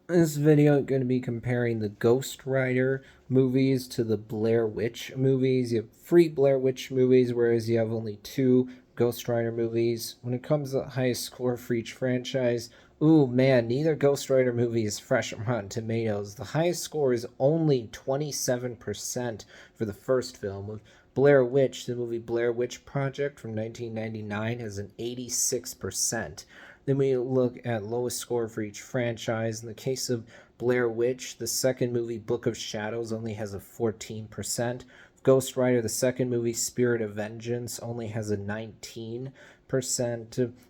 In this video, I'm going to be comparing the Ghost Rider movies to the Blair Witch movies. You have three Blair Witch movies, whereas you have only two Ghost Rider movies. When it comes to the highest score for each franchise, ooh man, neither Ghost Rider movie is fresh on Rotten Tomatoes. The highest score is only 27% for the first film. Blair Witch, the movie Blair Witch Project from 1999, has an 86%. Then we look at lowest score for each franchise. In the case of Blair Witch, the second movie, Book of Shadows, only has a 14%. Ghost Rider, the second movie, Spirit of Vengeance, only has a 19%.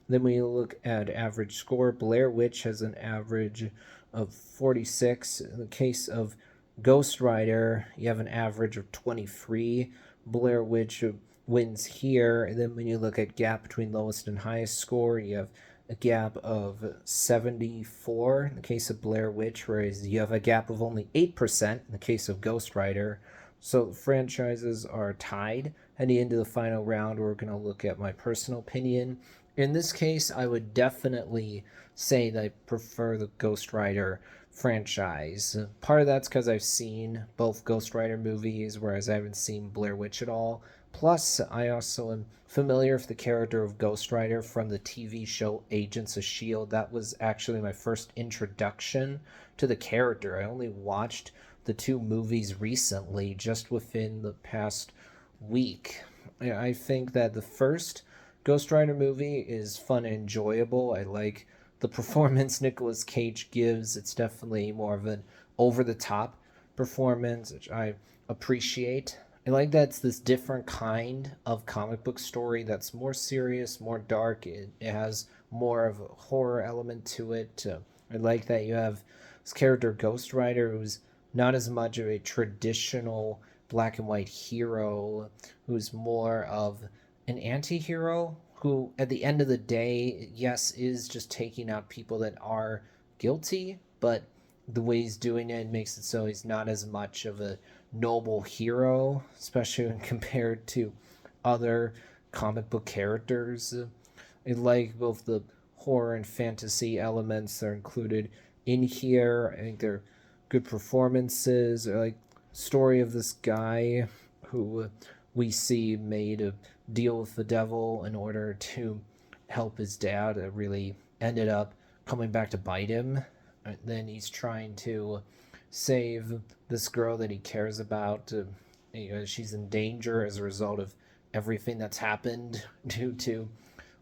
Then we look at average score. Blair Witch has an average of 46. In the case of Ghost Rider, you have an average of 23. Blair Witch wins here. And then when you look at gap between lowest and highest score, you have a gap of 74 in the case of Blair Witch, whereas you have a gap of only 8% in the case of Ghost Rider. So franchises are tied. Heading into the final round, we're going to look at my personal opinion. In this case, I would definitely say that I prefer the Ghost Rider franchise. Part of that's because I've seen both Ghost Rider movies, whereas I haven't seen Blair Witch at all. Plus, I also am familiar with the character of Ghost Rider from the TV show Agents of S.H.I.E.L.D. That was actually my first introduction to the character. I only watched the two movies recently, just within the past week. I think that the first Ghost Rider movie is fun and enjoyable. I like the performance Nicolas Cage gives. It's definitely more of an over the top performance, which I appreciate. I like that it's this different kind of comic book story that's more serious, more dark. It has more of a horror element to it. I like that you have this character Ghost Rider, who's not as much of a traditional black and white hero, who's more of an anti-hero who at the end of the day, yes, is just taking out people that are guilty, but the way he's doing it makes it so he's not as much of a noble hero, especially when compared to other comic book characters. I like both the horror and fantasy elements that are included in here. I think they're good performances. I like story of this guy who we see made a deal with the devil in order to help his dad. It really ended up coming back to bite him. And then he's trying to save this girl that he cares about. She's in danger as a result of everything that's happened due to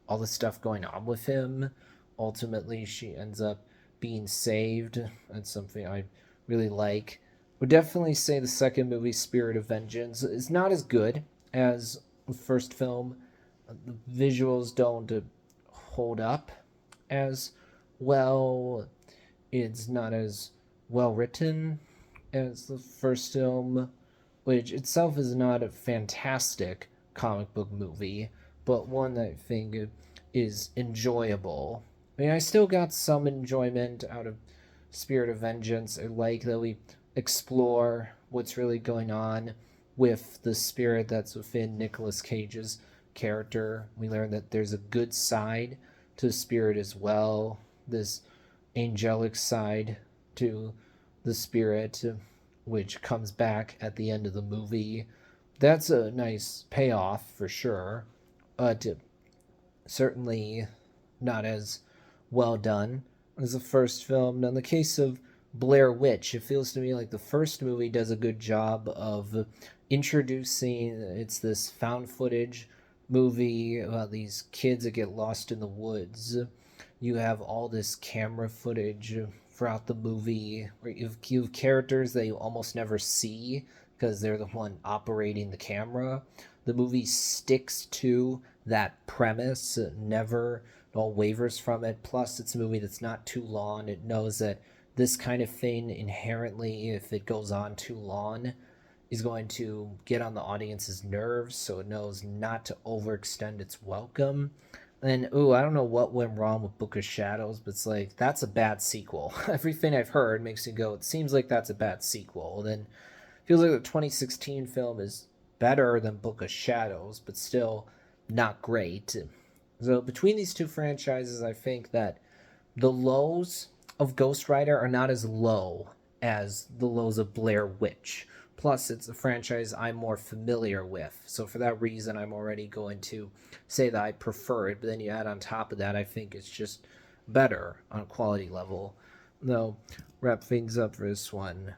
all the stuff going on with him. Ultimately, she ends up being saved. That's something I really like. Would definitely say the second movie, Spirit of Vengeance, is not as good as the first film. The visuals don't hold up as well. It's not as well written as the first film, which itself is not a fantastic comic book movie, but one that I think is enjoyable. I mean, I still got some enjoyment out of Spirit of Vengeance. I like that we explore what's really going on with the spirit that's within Nicolas Cage's character. We learn that there's a good side to the spirit as well, this angelic side to the spirit, which comes back at the end of the movie. That's a nice payoff for sure, but certainly not as well done as the first film. Now, in the case of Blair Witch, it feels to me like the first movie does a good job of introducing it's this found footage movie about these kids that get lost in the woods. You have all this camera footage throughout the movie where you have characters that you almost never see because they're the one operating the camera. The movie sticks to that premise, never all wavers from it. Plus, it's a movie that's not too long. It knows that this kind of thing inherently, if it goes on too long, is going to get on the audience's nerves, so it knows not to overextend its welcome. And ooh, I don't know what went wrong with Book of Shadows, but it's like that's a bad sequel. Everything I've heard makes me go, it seems like that's a bad sequel. Then it feels like the 2016 film is better than Book of Shadows, but still not great. So between these two franchises, I think that the lows of Ghost Rider are not as low as the lows of Blair Witch. Plus, it's a franchise I'm more familiar with. So, for that reason, I'm already going to say that I prefer it. But then you add on top of that, I think it's just better on a quality level. No, wrap things up for this one.